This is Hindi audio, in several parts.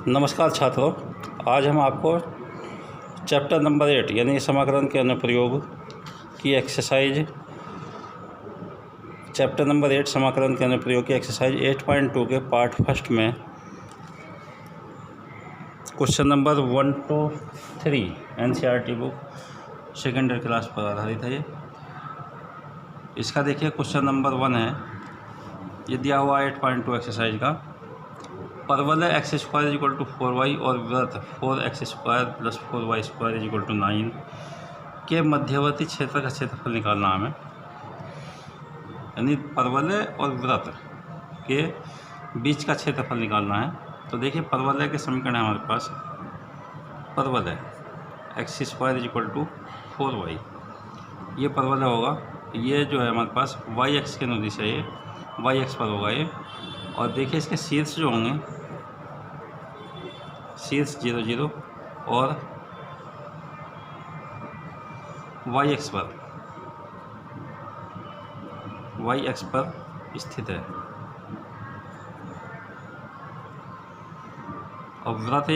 नमस्कार छात्रों, आज हम आपको चैप्टर नंबर 8 यानी समाकलन के अनुप्रयोग की एक्सरसाइज चैप्टर नंबर 8 समाकलन के अनुप्रयोग की एक्सरसाइज 8.2 के पार्ट फर्स्ट में question number 1 to 3 NCERT book secondary class पर आधारित है। इसका देखिए क्वेश्चन नंबर 1 है, ये दिया हुआ 8.2 एक्सरसाइज का। परवलय x square equal to 4y और वृत्त 4x square plus 4y square equal to 9 के मध्यवर्ती क्षेत्र का क्षेत्रफल निकालना हमें। यानी परवलय और वृत्त के बीच का क्षेत्रफल निकालना है। तो देखिए परवलय के समीकरण है हमारे पास। परवलय x square equal to 4y, ये परवलय होगा। ये जो है हमारे पास y x के अनुदिश है, ये y x पर होगा ये। और देखिए इसके शीर्ष जो होंगे, शीर्ष 0 0 और y x पर स्थित है। और वृत्त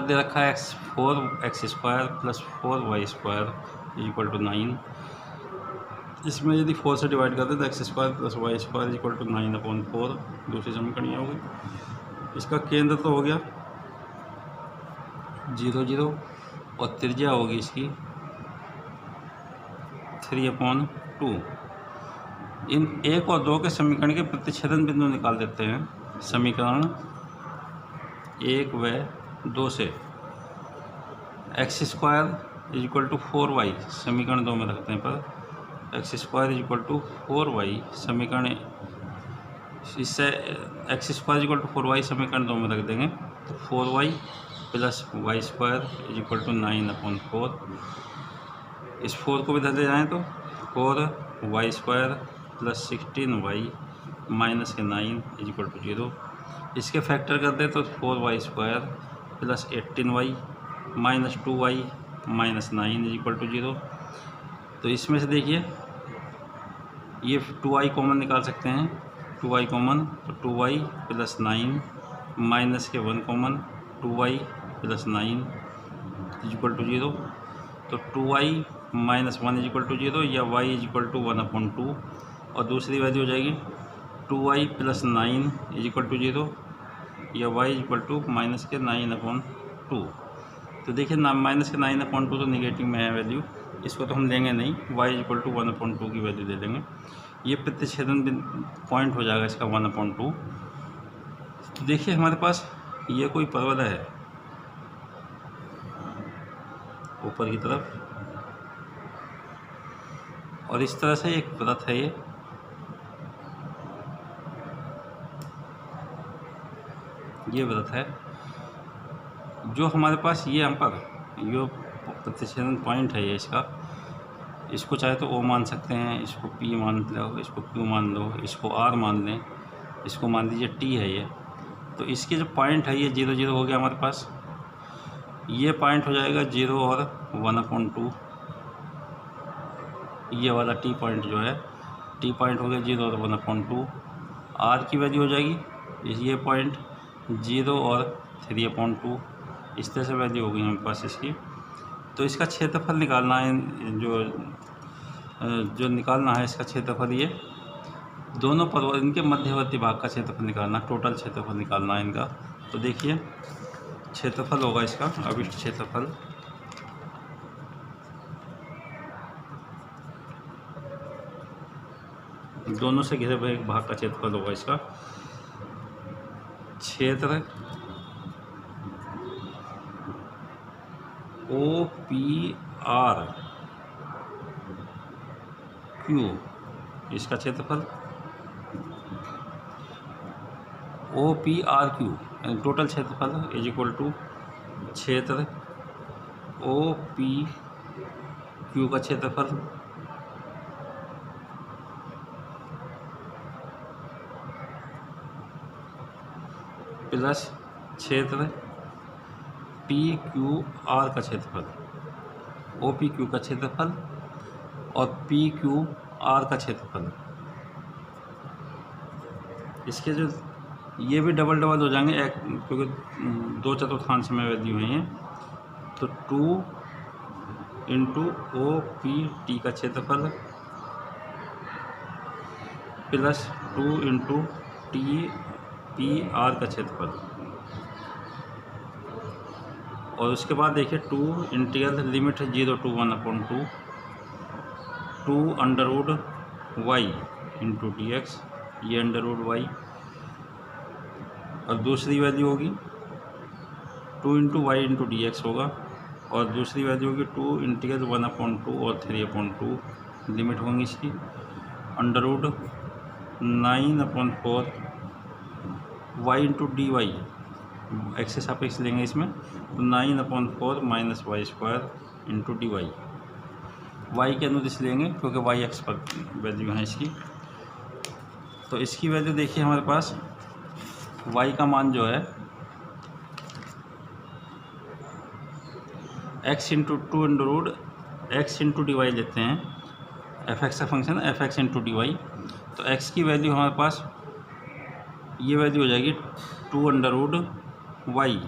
दे रखा है 4x square plus 4y square equal to 9। इसमें यदि 4 से डिवाइड करते तो x square plus y square equal to 9/4 दूसरी समीकरण ये होगी। इसका केंद्र तो हो गया 0 0 और त्रिज्या होगी इसकी 3/2। इन 1 और 2 के समीकरण के प्रतिच्छेदन बिंदु निकाल देते हैं। समीकरण 1 व 2 से x square equal to 4y समीकरण 2 में रखते हैं पर x square equal to 4y समीकरण, इससे x square equal to 4y समीकरण 2 में रख देंगे तो 4y plus y square equal to 9/4। इस 4 को भी इधर ले जाएँ तो 4y square plus 16y minus के 9 इक्वल टू 0। इसके फैक्टर कर दे तो 4y square plus 18y minus 2y minus 9 equal to 0। तो इसमें से देखिए ये 2y कॉमन निकाल सकते हैं, 2y कॉमन तो 2y प्लस 9 माइनस के 1 common 2y plus 9 equal to 0। तो 2y माइनस 1 इक्वल टू 0 या y इक्वल टू 1/2। और दूसरी वैल्यू हो जाएगी 2y प्लस 9 इक्वल टू 0 या y इक्वल टू माइनस के 9/2। तो देखिए ना माइनस के 9/2 तो निगेटिव में है वैल्यू, इसको तो हम लेंगे नहीं, y इक्वल टू 1/2 की वैल्यू ले लेंगे। ये प्रतिच्छेदन पॉइंट हो जाएगा इसका 1/2। तो देखिए हमारे पास ये कोई परवलय है ऊपर की तरफ, और इस तरह से एक वृत्त है ये वृत्त है जो हमारे पास ये यहाँ पर यो प्रतिच्छेदन पॉइंट है ये इसका। इसको चाहे तो O मान सकते हैं, इसको P मान लो, इसको Q मान लो, इसको R मान लें, इसको मान लीजिए T है ये। तो इसके जो पॉइंट है ये 0 0 हो गया हमारे पास। ये पॉइंट हो जाएगा 0 और 1/2। ये वाला T पॉइंट जो है, T पॉइंट हो गया 0 और 1/2। R की वैल्यू हो जाएगी ये पॉइंट 0 और 3/2। इस तरह से वैल्यू होगी हमारे पास इसकी। तो इसका क्षेत्रफल निकालना है, जो निकालना है इसका क्षेत्रफल, ये दोनों परवलय इनके मध्यवर्ती भाग का क्षेत्रफल निकालना, टोटल क्षेत्रफल निकालना है इनका। तो देखिए क्षेत्रफल होगा इसका अभिष्ट क्षेत्रफल, दोनों से घिरे हुए एक भाग का क्षेत्रफल होगा इसका। क्षेत्र OPR Q, इसका क्षेत्रफल OPR Q टोटल क्षेत्रफल इज इक्वल टू क्षेत्र OPQ का क्षेत्रफल प्लस क्षेत्र PQR का क्षेत्रफल, OPQ का क्षेत्रफल और PQR का क्षेत्रफल। इसके जो ये भी डबल डबल हो जाएंगे क्योंकि 2/4 में वैल्यू है ये। तो 2 इंटू OPT का क्षेत्रफल प्लस 2 इंटू TPR का क्षेत्रफल। और उसके बाद देखिए 2 integral limit 0 to 1/2 2 under root y into dx, ये अंडर रूट y। और दूसरी वैल्यू होगी 2 into y into d x होगा। और दूसरी वैल्यू होगी 2 इंटीग्रल 1/2 और 3/2 लिमिट होंगी इसकी under root 9/4 y into d y, x के सापेक्ष लेंगे इसमें, तो 9/4 minus y square into d y. Y के अनुदिश लेंगे क्योंकि वाई एक्स पर वैल्यू है इसकी। तो इसकी वैल्यू देखिए हमारे पास y का मान जो है x into 2 under root x into d y लेते हैं, एफ एक्स का function f x into d y. तो x की वैल्यू हमारे पास ये वैल्यू हो जाएगी 2 under root y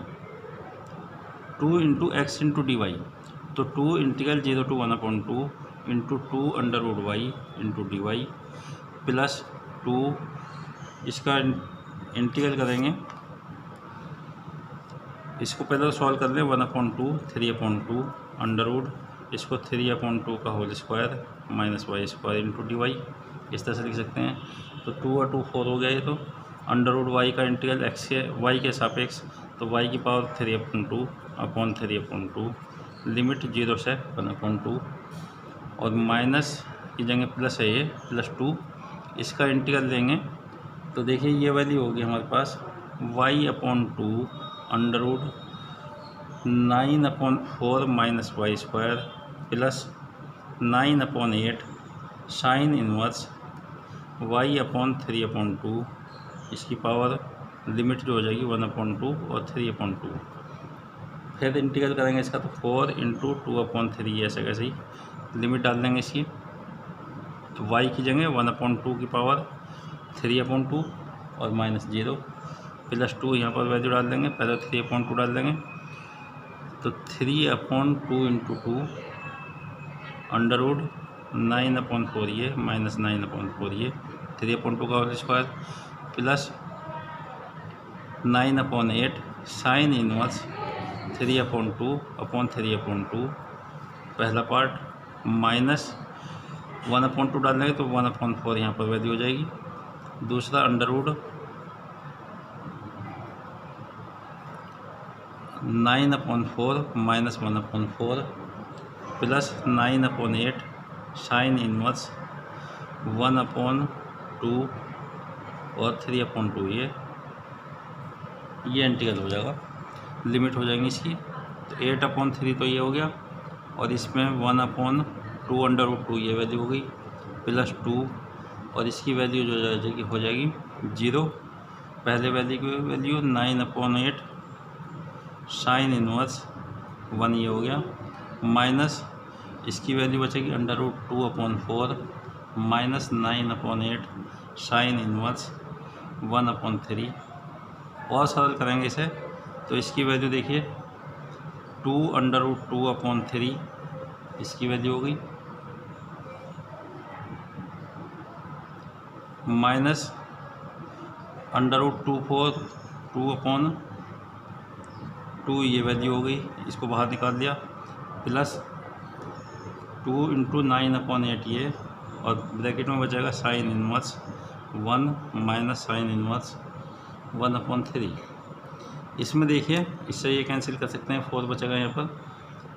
2 into x into d y. तो 2 integral 0 to 1/2 into 2 under root y into d y plus 2, इसका इंटीग्रल करेंगे, इसको पहले सॉल्व कर लें 1/2 3/2 अंडर रूट, इसको 3/2 का whole square minus y square into d y, इस तरह से लिख सकते हैं। तो 2 और 2 4 हो गया ये। तो अंडर रूट वाई का इंटीग्रल एक्स के वाई के सापेक्ष, तो वाई की पावर 3/2 अपॉन 3/2 लिमिट 0 से 1/2 और माइनस की जगह प्लस है ये प्लस 2, इसका इंटीग्रल लेंगे। तो देखिए ये वैल्यू होगी हमारे पास y/2 under root 9/4 minus y square plus 9/8 sine inverse y/3/2, इसकी पावर लिमिट जो हो जाएगी 1/2 और 3/2। फिर इंटीग्रल करेंगे इसका, तो 4 इंटू 2/3 ऐसे कैसे ही लिमिट डाल देंगे इसकी। तो y की जगह 1/2 की पावर 3/2 और माइनस 0 प्लस 2 यहाँ पर वैल्यू डाल देंगे, पहले 3/2 डाल देंगे। तो 3/2 इंटू 2 अंडर रूट 9/4 ये माइनस 9/4 ये 3/2 का whole square plus 9/8 sine inverse 3/2 upon 3/2 पहला पार्ट माइनस 1/2 डाल देंगे तो 1/4 यहाँ पर वैल्यू हो जाएगी। दूसरा under root 9/4 minus 1/4 plus 9/8 sine inverse 1/2 और 3/2 ये इंटीग्रल हो जाएगा, लिमिट हो जाएंगी इसकी। तो 8/3 तो ये हो गया और इसमें 1/2 अंडर रूट 2 ये वैल्यू हो गई प्लस 2 और इसकी वैल्यू जो हो जाएगी 0। पहले वैल्यू की वैल्यू 9/8 साइन इनवर्स 1 ये हो गया माइनस इसकी वैल्यू बचेगी under root 2/4 minus 9/8 sine inverse 1/3। और सरल करेंगे इसे तो इसकी वैल्यू देखिए 2 अंडर रूट 2/3 इसकी वैल्यू हो गई माइनस अंडर रूट 2/2 ये वैल्यू हो गई, इसको बाहर निकाल दिया प्लस 2 इंटू 9/8 ये और ब्रैकेट में बचेगा sine inverse 1 minus sine inverse 1/3। इसमें देखिए इससे ये कैंसिल कर सकते हैं, 4 बचेगा यहाँ पर,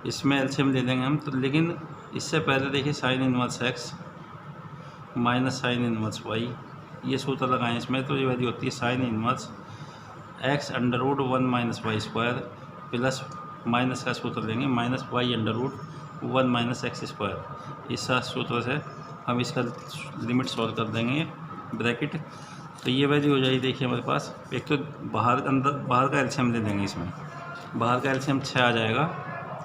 इसमें एलसीएम ले लेंगे हम। तो लेकिन इससे पहले देखिए sine inverse x minus sine inverse y, ये सूत्र लगाएं इसमें। तो ये वैल्यू होती है sine inverse x under root 1 minus y square plus minus का सूत्र लेंगे minus y under root 1 minus x square. इस सूत्र से हम इसका लिमिट सॉल्व कर देंगे ब्रैकेट। तो ये वैल्यू हो जाएगी देखिए हमारे पास, एक तो बाहर का एलसीएम ले लेंगे, इसमें बाहर का एलसीएम 6 आ जाएगा।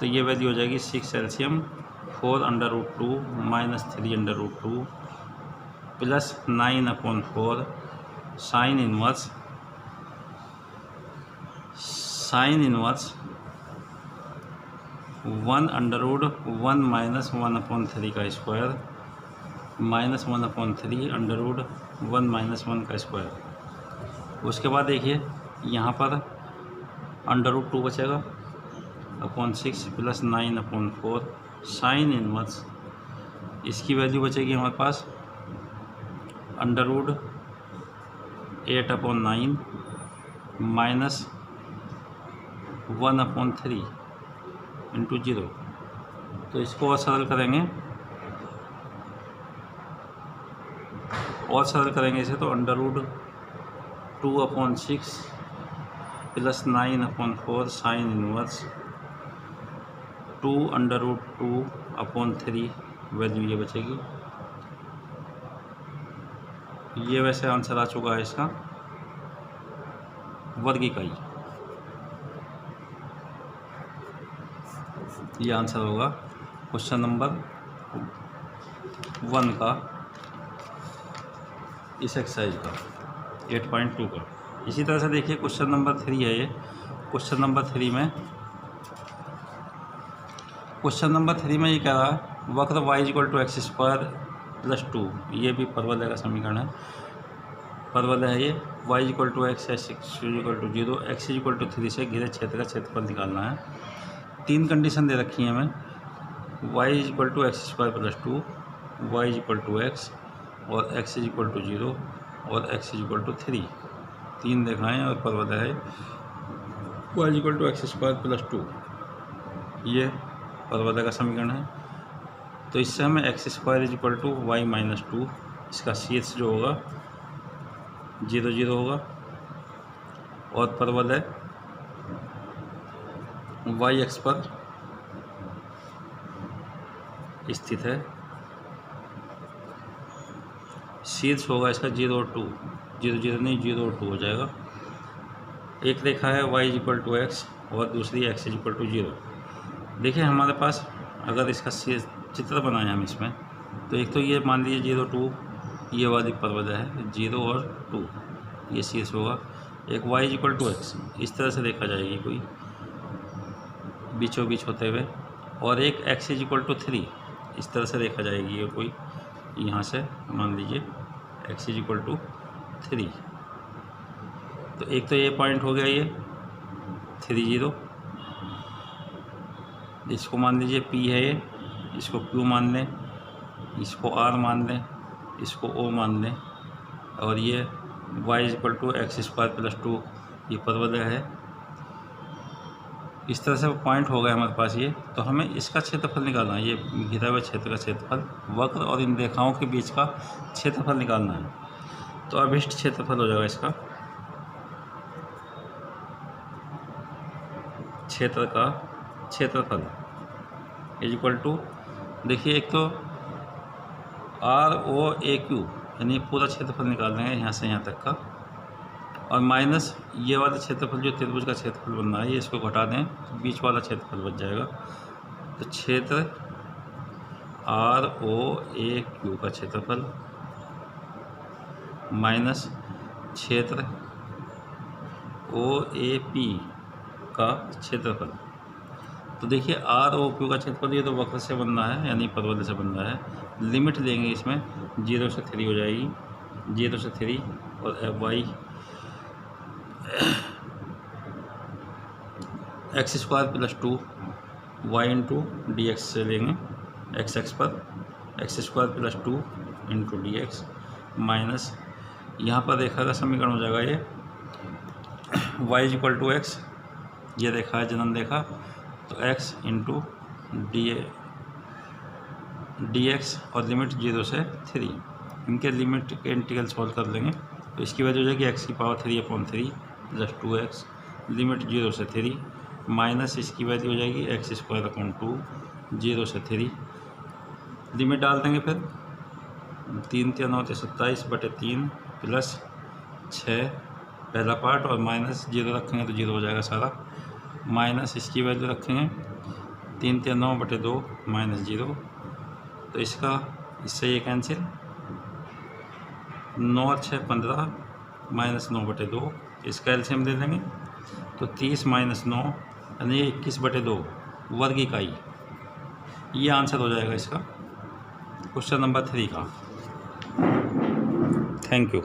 तो ये वैल्यू हो जाएगी 6 LCM 4 under root 2 minus 3 under root 2 plus 9/4 sine inverse sine inverse 1/1 minus 1/3 का स्क्वायर माइनस 1/3 √1 माइनस 1 का स्क्वायर। उसके बाद देखिए यहाँ पर √2 बचेगा अपॉन 6 प्लस 9/4 साइन इनवर्स, इसकी वैल्यू बचेगी हमारे पास √8/9 माइनस 1/3 इंटू 0। तो इसको और सरल करेंगे इसे तो √2/6 प्लस 9/4 साइन इनवर्स 2√2/3 वैल्यू ये बचेगी। ये वैसे आंसर आ चुका है इसका वर्ग इकाई। ये आंसर होगा क्वेश्चन नंबर 1 का, इस एक्सरसाइज का 8.2 का। इसी तरह से देखिए क्वेश्चन नंबर 3 है ये। क्वेश्चन नंबर 3 में ये कह रहा है वक्र y = x² + 2, ये भी परवलय का समीकरण है। परवलय है ये y = x, x = 0, x = 3 से घिरे क्षेत्र का क्षेत्रफल निकालना है। 3 कंडीशन दे रखी है हमें, y = x² + 2, y = x और x = 0 और x = 3। 3 दिखाएँ और परवलय है y = x² + 2, ये परवलय का समीकरण है। तो इससे हमें x² = y - 2, इसका शीर्ष जो होगा 0 0 होगा और परवलय y अक्ष पर स्थित है। शीर्ष होगा इसका 0 और 2, 0 0 नहीं 0 और 2 हो जाएगा। एक रेखा है y = x और दूसरी x = 0। देखिए हमारे पास अगर इसका चित्र बनाएं हम इसमें, तो एक तो ये मान लीजिए 0 2 ये वाली परवलय है 0 और 2, ये शीर्ष होगा। एक y = x इस तरह से देखा जाएगी कोई बीचों बीच होते हुए, और एक x = 3 इस तरह से देखा जाएगी ये कोई, यहाँ से मान लीजिए x = 3। तो एक तो ये पॉइंट हो गया ये 3 0, इसको मान लीजिए P है ये, इसको Q मान लें, इसको R मान लें, इसको O मान लें, और ये y = x² + 2 ये परवलय है। इस तरह से पॉइंट हो गए हमारे पास ये। तो हमें इसका क्षेत्रफल निकालना है, ये घिरा हुआ क्षेत्र का क्षेत्रफल, वक्र और इन रेखाओं के बीच का क्षेत्रफल निकालना है। तो अभिष्ट क्षेत्रफल हो जाएगा इसका, क्षेत्र का क्षेत्रफल = देखिए एक तो ROAQ यानी पूरा क्षेत्रफल निकाल देंगे यहाँ से यहाँ तक का, और माइनस ये वाला क्षेत्रफल जो त्रिभुज का क्षेत्रफल बन रहा है ये इसको घटा दें, बीच वाला क्षेत्रफल बच जाएगा। तो क्षेत्र ROAQ का क्षेत्रफल माइनस क्षेत्र OAP का क्षेत्रफल। तो देखिए ROQ का क्षेत्रफल ये तो वक्र से बन रहा है यानी परवलय से बन रहा है। लिमिट लेंगे इसमें 0 से 3 हो जाएगी, 0 से 3 और y x² + 2 y × dx से लेंगे, x अक्ष पर x² + 2 × dx माइनस यहाँ पर रेखा का समीकरण हो जाएगा ये y = x, ये रेखा है जन्म रेखा, तो x × dx और लिमिट 0 से 3, इनके लिमिट के इंटीग्रल सॉल्व कर लेंगे। तो इसकी वजह हो जाएगी x³ + 2x लिमिट 0 से 3 माइनस इसकी वैल्यू हो जाएगी x² / 2 0 से 3, लिमिट डाल देंगे फिर 3 × 9 = 27/3 प्लस 6 पहला पार्ट और माइनस 0 रखेंगे तो 0 हो जाएगा सारा, माइनस इसकी वैल्यू रखेंगे 3 × 9/2 -0, तो इससे ये कैंसिल 9 × 6 = 15 -9/2, इसका एलसीएम ले लेंगे तो 30 माइनस 9 यानी 21/2 वर्ग इकाई। ये आंसर हो जाएगा इसका क्वेश्चन नंबर 3 का। Thank you.